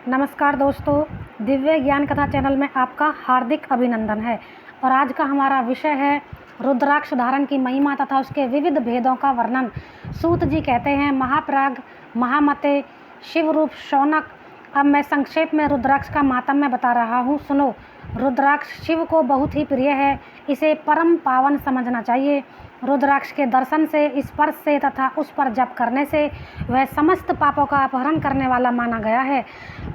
नमस्कार दोस्तों, दिव्य ज्ञान कथा चैनल में आपका हार्दिक अभिनंदन है। और आज का हमारा विषय है रुद्राक्ष धारण की महिमा तथा उसके विविध भेदों का वर्णन। सूत जी कहते हैं, महाप्राग महामते शिवरूप शौनक। अब मैं संक्षेप में रुद्राक्ष का मातम्य बता रहा हूँ, सुनो। रुद्राक्ष शिव को बहुत ही प्रिय है, इसे परम पावन समझना चाहिए। रुद्राक्ष के दर्शन से, स्पर्श से तथा उस पर जप करने से वह समस्त पापों का अपहरण करने वाला माना गया है।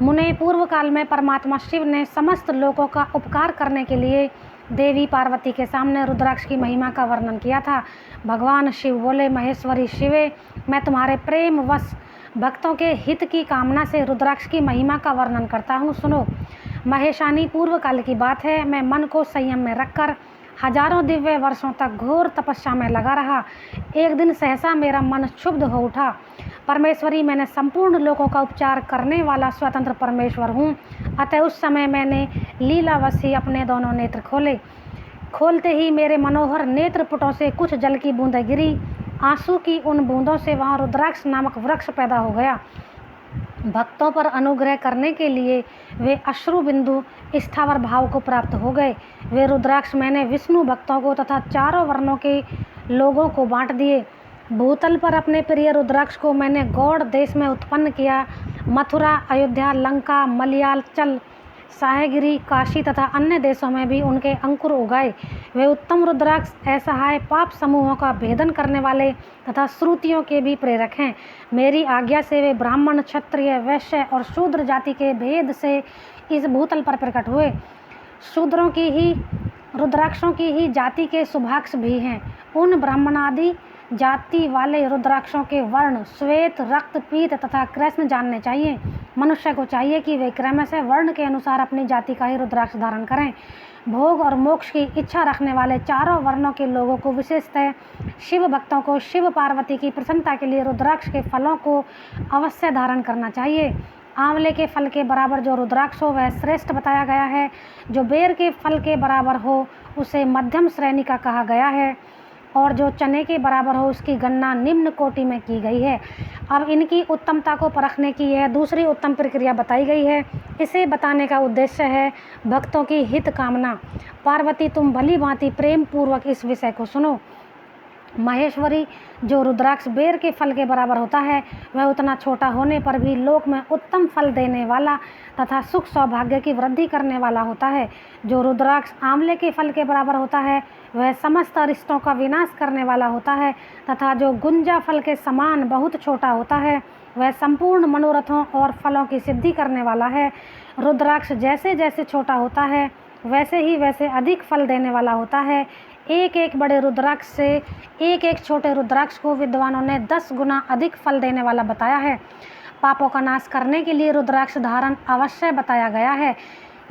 मुने पूर्व काल में परमात्मा शिव ने समस्त लोगों का उपकार करने के लिए देवी पार्वती के सामने रुद्राक्ष की महिमा का वर्णन किया था। भगवान शिव बोले, महेश्वरी शिवे, मैं तुम्हारे प्रेम वश भक्तों के हित की कामना से रुद्राक्ष की महिमा का वर्णन करता हूँ, सुनो। महेशानी पूर्व काल की बात है। मैं मन को संयम में रखकर हजारों दिव्य वर्षों तक घोर तपस्या में लगा रहा। एक दिन सहसा मेरा मन क्षुब्ध हो उठा। परमेश्वरी, मैंने संपूर्ण लोगों का उपचार करने वाला स्वतंत्र परमेश्वर हूँ। अतः उस समय मैंने लीलावश ही अपने दोनों नेत्र खोले। खोलते ही मेरे मनोहर नेत्र पुटों से कुछ जल की बूंदें गिरी। आंसू की उन बूंदों से वहाँ रुद्राक्ष नामक वृक्ष पैदा हो गया। भक्तों पर अनुग्रह करने के लिए वे अश्रु बिंदु स्थावर भाव को प्राप्त हो गए। वे रुद्राक्ष मैंने विष्णु भक्तों को तथा चारों वर्णों के लोगों को बांट दिए। भूतल पर अपने प्रिय रुद्राक्ष को मैंने गौड़ देश में उत्पन्न किया। मथुरा, अयोध्या, लंका, मलयालचल, साहेगिरी, काशी तथा अन्य देशों में भी उनके अंकुर उगाए। वे उत्तम रुद्राक्ष असहाय पाप समूहों का भेदन करने वाले तथा श्रुतियों के भी प्रेरक हैं। मेरी आज्ञा से वे ब्राह्मण, क्षत्रिय, वैश्य और शूद्र जाति के भेद से इस भूतल पर प्रकट हुए। शूद्रों की ही रुद्राक्षों की ही जाति के शुभाक्ष भी हैं। उन ब्राह्मणादि जाति वाले रुद्राक्षों के वर्ण श्वेत, रक्त, पीत तथा कृष्ण जानने चाहिए। मनुष्य को चाहिए कि वे क्रमशः वर्ण के अनुसार अपनी जाति का ही रुद्राक्ष धारण करें। भोग और मोक्ष की इच्छा रखने वाले चारों वर्णों के लोगों को, विशेषतः शिव भक्तों को, शिव पार्वती की प्रसन्नता के लिए रुद्राक्ष के फलों को अवश्य धारण करना चाहिए। आंवले के फल के बराबर जो रुद्राक्ष हो वह श्रेष्ठ बताया गया है। जो बेर के फल के बराबर हो उसे मध्यम श्रेणी का कहा गया है, और जो चने के बराबर हो उसकी गणना निम्न कोटि में की गई है। अब इनकी उत्तमता को परखने की यह दूसरी उत्तम प्रक्रिया बताई गई है। इसे बताने का उद्देश्य है भक्तों की हित कामना। पार्वती, तुम भली भांति प्रेम पूर्वक इस विषय को सुनो। महेश्वरी, जो रुद्राक्ष बेर के फल के बराबर होता है वह उतना छोटा होने पर भी लोक में उत्तम फल देने वाला तथा सुख सौभाग्य की वृद्धि करने वाला होता है। जो रुद्राक्ष आंवले के फल के बराबर होता है वह समस्त अरिष्टों का विनाश करने वाला होता है, तथा जो गुंजा फल के समान बहुत छोटा होता है वह संपूर्ण मनोरथों और फलों की सिद्धि करने वाला है। रुद्राक्ष जैसे जैसे छोटा होता है वैसे ही वैसे अधिक फल देने वाला होता है। एक एक बड़े रुद्राक्ष से एक एक छोटे रुद्राक्ष को विद्वानों ने 10 गुना अधिक फल देने वाला बताया है। पापों का नाश करने के लिए रुद्राक्ष धारण अवश्य बताया गया है।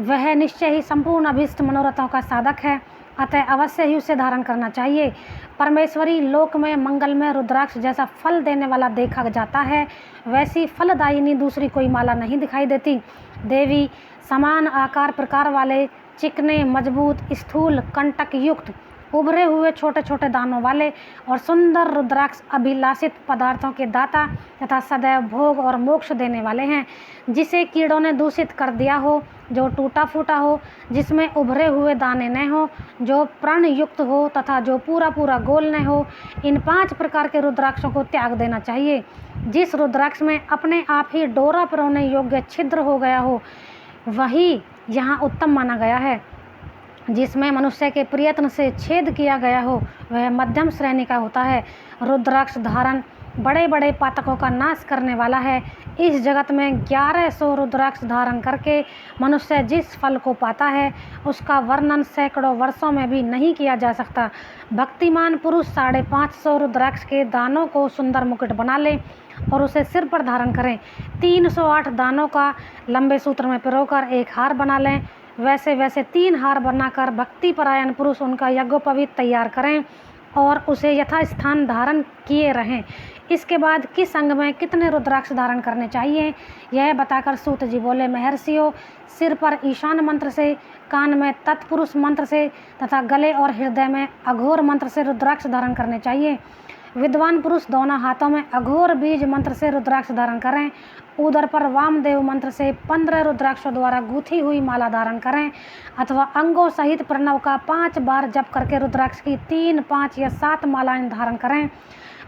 वह निश्चय ही संपूर्ण अभीष्ट मनोरथों का साधक है, अतः अवश्य ही उसे धारण करना चाहिए। परमेश्वरी, लोक में मंगल में रुद्राक्ष जैसा फल देने वाला देखा जाता है वैसी फलदायिनी दूसरी कोई माला नहीं दिखाई देती। देवी, समान आकार प्रकार वाले, चिकने, मजबूत, स्थूल, कंटक युक्त, उभरे हुए छोटे छोटे दानों वाले और सुंदर रुद्राक्ष अभिलाषित पदार्थों के दाता तथा सदैव भोग और मोक्ष देने वाले हैं। जिसे कीड़ों ने दूषित कर दिया हो, जो टूटा फूटा हो, जिसमें उभरे हुए दाने न हो, जो प्रण युक्त हो तथा जो पूरा पूरा गोल न हो, इन 5 प्रकार के रुद्राक्षों को त्याग देना चाहिए। जिस रुद्राक्ष में अपने आप ही डोरा पिरोने योग्य छिद्र हो गया हो वही यहाँ उत्तम माना गया है। जिसमें मनुष्य के प्रयत्न से छेद किया गया हो वह मध्यम श्रेणी का होता है। रुद्राक्ष धारण बड़े बड़े पातकों का नाश करने वाला है। इस जगत में 1100 रुद्राक्ष धारण करके मनुष्य जिस फल को पाता है उसका वर्णन सैकड़ों वर्षों में भी नहीं किया जा सकता। भक्तिमान पुरुष 550 रुद्राक्ष के दानों को सुंदर मुकुट बना ले और उसे सिर पर धारण करें। 308 दानों का लंबे सूत्र में पिरोकर एक हार बना लें। वैसे वैसे 3 हार बनाकर भक्तिपरायण पुरुष उनका यज्ञोपवीत तैयार करें और उसे यथास्थान धारण किए रहें। इसके बाद किस अंग में कितने रुद्राक्ष धारण करने चाहिए यह बताकर सूत जी बोले, महर्षियों, सिर पर ईशान मंत्र से, कान में तत्पुरुष मंत्र से तथा गले और हृदय में अघोर मंत्र से रुद्राक्ष धारण करने चाहिए। विद्वान पुरुष दोनों हाथों में अघोर बीज मंत्र से रुद्राक्ष धारण करें। उदर पर वामदेव मंत्र से 15 रुद्राक्षों द्वारा गूंथी हुई माला धारण करें अथवा अंगों सहित प्रणव का 5 बार जप करके रुद्राक्ष की 3, 5 या 7 मालाएं धारण करें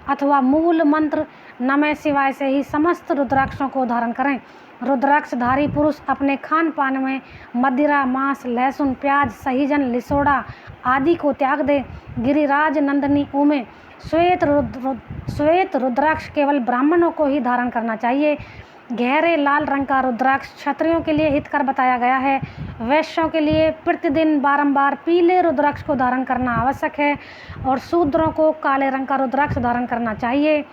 अथवा मूल मंत्र नमः शिवाय से ही समस्त रुद्राक्षों को धारण करें। रुद्राक्षधारी पुरुष अपने खान पान में मदिरा, मांस, लहसुन, प्याज, सहीजन, लिसोड़ा आदि को त्याग दे। गिरिराज नंदनी उमे श्वेत रुद्राक्ष केवल ब्राह्मणों को ही धारण करना चाहिए। गहरे लाल रंग का रुद्राक्ष क्षत्रियों के लिए हितकर बताया गया है। वैश्यों के लिए प्रतिदिन बारंबार पीले रुद्राक्ष को धारण करना आवश्यक है और शूद्रों को काले रंग का रुद्राक्ष धारण करना चाहिए।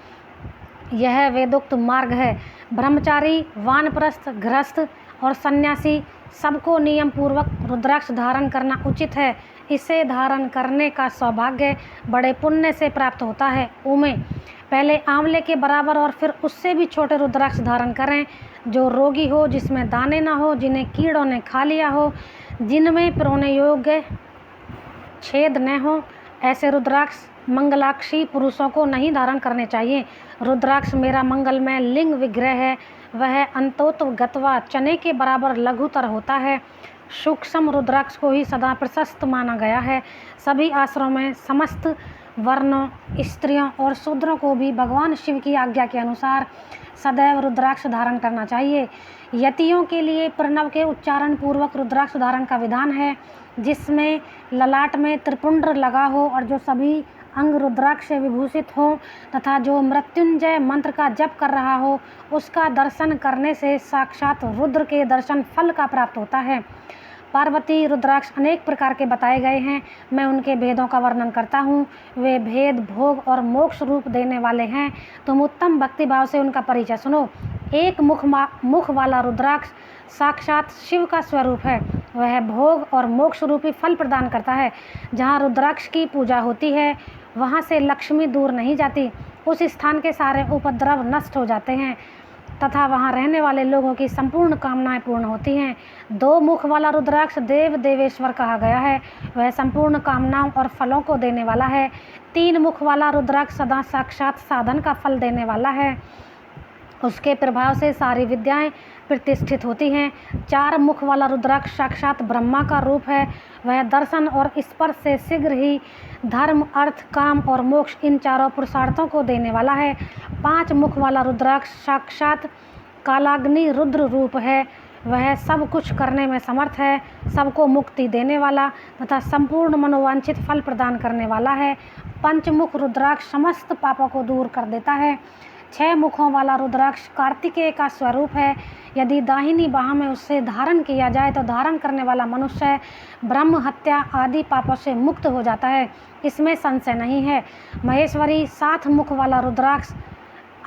यह वेदोक्त मार्ग है। ब्रह्मचारी, वानप्रस्थ, गृहस्थ और सन्यासी सबको नियम पूर्वक रुद्राक्ष धारण करना उचित है। इसे धारण करने का सौभाग्य बड़े पुण्य से प्राप्त होता है। उमे पहले आंवले के बराबर और फिर उससे भी छोटे रुद्राक्ष धारण करें। जो रोगी हो, जिसमें दाने ना हो, जिन्हें कीड़ों ने खा लिया हो, जिनमें पिरोने योग्य छेद न हो, ऐसे रुद्राक्ष मंगलाक्षी पुरुषों को नहीं धारण करने चाहिए। रुद्राक्ष मेरा मंगलमय लिंग विग्रह है। वह अंतोत गत्वा चने के बराबर लघुतर होता है। सूक्ष्म रुद्राक्ष को ही सदा प्रशस्त माना गया है। सभी आश्रमों में समस्त वर्णों, स्त्रियों और शूद्रों को भी भगवान शिव की आज्ञा के अनुसार सदैव रुद्राक्ष धारण करना चाहिए। यतियों के लिए प्रणव के उच्चारण पूर्वक रुद्राक्ष धारण का विधान है, जिसमें ललाट में त्रिपुंड लगा हो और जो सभी अंग रुद्राक्ष से विभूषित हो तथा जो मृत्युंजय मंत्र का जप कर रहा हो, उसका दर्शन करने से साक्षात रुद्र के दर्शन फल का प्राप्त होता है। पार्वती रुद्राक्ष अनेक प्रकार के बताए गए हैं। मैं उनके भेदों का वर्णन करता हूँ। वे भेद भोग और मोक्ष रूप देने वाले हैं। तुम उत्तम भक्ति भाव से उनका परिचय सुनो। एक मुख वाला रुद्राक्ष साक्षात शिव का स्वरूप है। वह भोग और मोक्ष रूपी फल प्रदान करता है। जहाँ रुद्राक्ष की पूजा होती है वहाँ से लक्ष्मी दूर नहीं जाती। उस स्थान के सारे उपद्रव नष्ट हो जाते हैं तथा वहाँ रहने वाले लोगों की संपूर्ण कामनाएं पूर्ण होती हैं। 2 मुख वाला रुद्राक्ष देव देवेश्वर कहा गया है। वह संपूर्ण कामनाओं और फलों को देने वाला है। 3 मुख वाला रुद्राक्ष सदा साक्षात साधन का फल देने वाला है। उसके प्रभाव से सारी विद्याएं प्रतिष्ठित होती हैं। 4 मुख वाला रुद्राक्ष साक्षात ब्रह्मा का रूप है। वह दर्शन और स्पर्श से शीघ्र ही धर्म, अर्थ, काम और मोक्ष इन चारों पुरुषार्थों को देने वाला है। 5 मुख वाला रुद्राक्ष साक्षात कालाग्नि रुद्र रूप है। वह सब कुछ करने में समर्थ है, सबको मुक्ति देने वाला तथा संपूर्ण मनोवांछित फल प्रदान करने वाला है। 5 मुख रुद्राक्ष समस्त पापों को दूर कर देता है। 6 मुखों वाला रुद्राक्ष कार्तिकेय का स्वरूप है। यदि दाहिनी बाह में उससे धारण किया जाए तो धारण करने वाला मनुष्य ब्रह्म हत्या आदि पापों से मुक्त हो जाता है। इसमें संशय नहीं है। महेश्वरी 7 मुख वाला रुद्राक्ष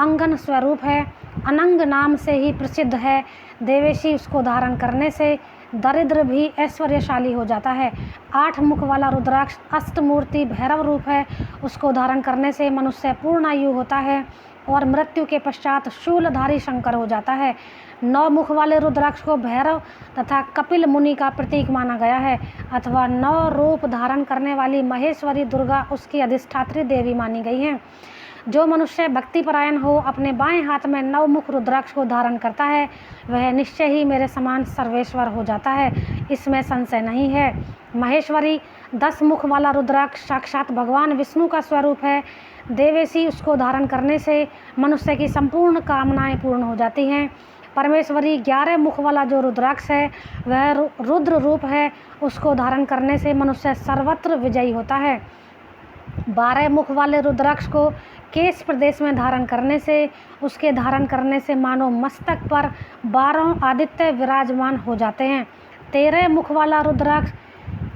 अंगन स्वरूप है। अनंग नाम से ही प्रसिद्ध है। देवेशी उसको धारण करने से दरिद्र भी ऐश्वर्यशाली हो जाता है। 8 मुख वाला रुद्राक्ष अष्टमूर्ति भैरव रूप है। उसको धारण करने से मनुष्य पूर्ण आयु होता है और मृत्यु के पश्चात शूलधारी शंकर हो जाता है। 9 मुख वाले रुद्राक्ष को भैरव तथा कपिल मुनि का प्रतीक माना गया है अथवा 9 रूप धारण करने वाली महेश्वरी दुर्गा उसकी अधिष्ठात्री देवी मानी गई हैं। जो मनुष्य भक्तिपरायण हो अपने बाएं हाथ में 9 मुख रुद्राक्ष को धारण करता है वह निश्चय ही मेरे समान सर्वेश्वर हो जाता है। इसमें संशय नहीं है। महेश्वरी 10 मुख वाला रुद्राक्ष साक्षात भगवान विष्णु का स्वरूप है। देवेशी उसको धारण करने से मनुष्य की संपूर्ण कामनाएं पूर्ण हो जाती हैं। परमेश्वरी 11 मुख वाला जो रुद्राक्ष है वह रुद्र रूप है। उसको धारण करने से मनुष्य सर्वत्र विजयी होता है। 12 मुख वाले रुद्राक्ष को केश प्रदेश में धारण करने से उसके धारण करने से मानो मस्तक पर 12 आदित्य विराजमान हो जाते हैं। 13 मुख वाला रुद्राक्ष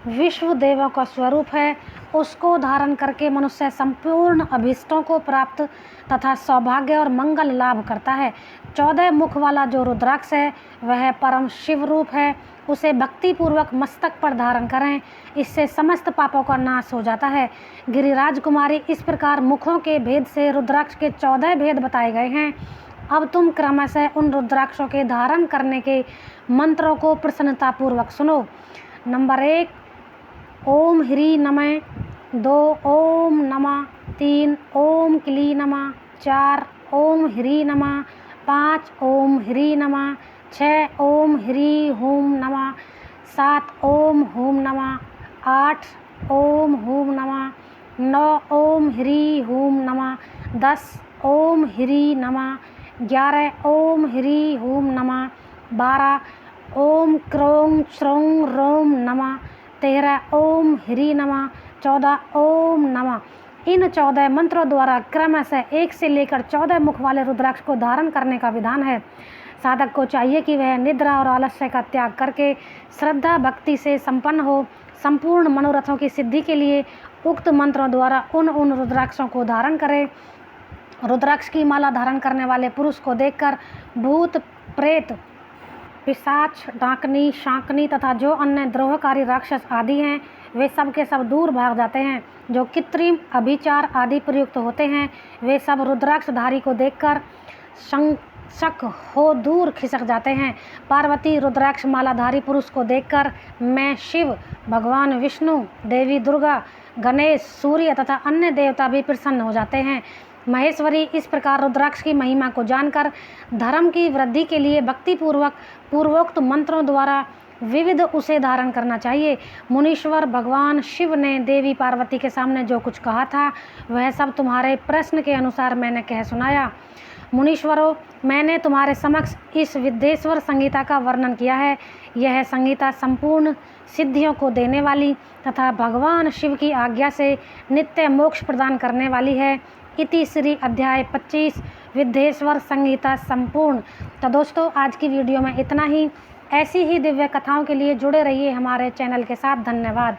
विश्व देवों का स्वरूप है। उसको धारण करके मनुष्य संपूर्ण अभीष्टों को प्राप्त तथा सौभाग्य और मंगल लाभ करता है। 14 मुख वाला जो रुद्राक्ष है वह परम शिव रूप है। उसे भक्ति पूर्वक मस्तक पर धारण करें, इससे समस्त पापों का नाश हो जाता है। गिरिराज कुमारी, इस प्रकार मुखों के भेद से रुद्राक्ष के 14 भेद बताए गए हैं। अब तुम क्रमशः उन रुद्राक्षों के धारण करने के मंत्रों को प्रसन्नतापूर्वक सुनो। नंबर 1 ओम ह्री नमः 2 ओम नमः, 3 ओम क्ली नमः, 4 ओम ह्री नमः, 5 ओम ह्री नमः, 6 ओम ह्री हूम नमः, 7 ओम हूम नमः, 8 ओम हूम नमः, 9 ओम ह्री हूम नमः, 10 ओम ह्री नमः, 11 ओम ह्री हूम नमः, 12 ओम क्रों श्रों रोम नमः, 13 ओम ह्री नमः, 14 ओम नमः। इन 14 मंत्रों द्वारा क्रमशः 1 से लेकर 14 मुख वाले रुद्राक्ष को धारण करने का विधान है। साधक को चाहिए कि वह निद्रा और आलस्य का त्याग करके श्रद्धा भक्ति से संपन्न हो। संपूर्ण मनोरथों की सिद्धि के लिए उक्त मंत्रों द्वारा उन रुद्राक्षों को धारण करे। रुद्राक्ष की माला धारण करने वाले पुरुष को देखकर भूत, प्रेत, पिशाच, डाकनी, शाकनी तथा जो अन्य द्रोहकारी राक्षस आदि हैं वे सब के सब दूर भाग जाते हैं। जो कृत्रिम, अभिचार आदि प्रयुक्त होते हैं वे सब रुद्राक्षधारी को देखकर शक हो दूर खिसक जाते हैं। पार्वती रुद्राक्ष मालाधारी पुरुष को देखकर मैं शिव, भगवान विष्णु, देवी दुर्गा, गणेश, सूर्य तथा अन्य देवता भी प्रसन्न हो जाते हैं। महेश्वरी इस प्रकार रुद्राक्ष की महिमा को जानकर धर्म की वृद्धि के लिए भक्तिपूर्वक पूर्वोक्त मंत्रों द्वारा विविध उसे धारण करना चाहिए। मुनीश्वर भगवान शिव ने देवी पार्वती के सामने जो कुछ कहा था वह सब तुम्हारे प्रश्न के अनुसार मैंने कह सुनाया। मुनीश्वरों, मैंने तुम्हारे समक्ष इस विद्येश्वर संगीता का वर्णन किया है। यह संगीता संपूर्ण सिद्धियों को देने वाली तथा भगवान शिव की आज्ञा से नित्य मोक्ष प्रदान करने वाली है। इति श्री अध्याय 25 विद्येश्वर संगीता संपूर्ण। तो दोस्तों, आज की वीडियो में इतना ही। ऐसी ही दिव्य कथाओं के लिए जुड़े रहिए हमारे चैनल के साथ। धन्यवाद।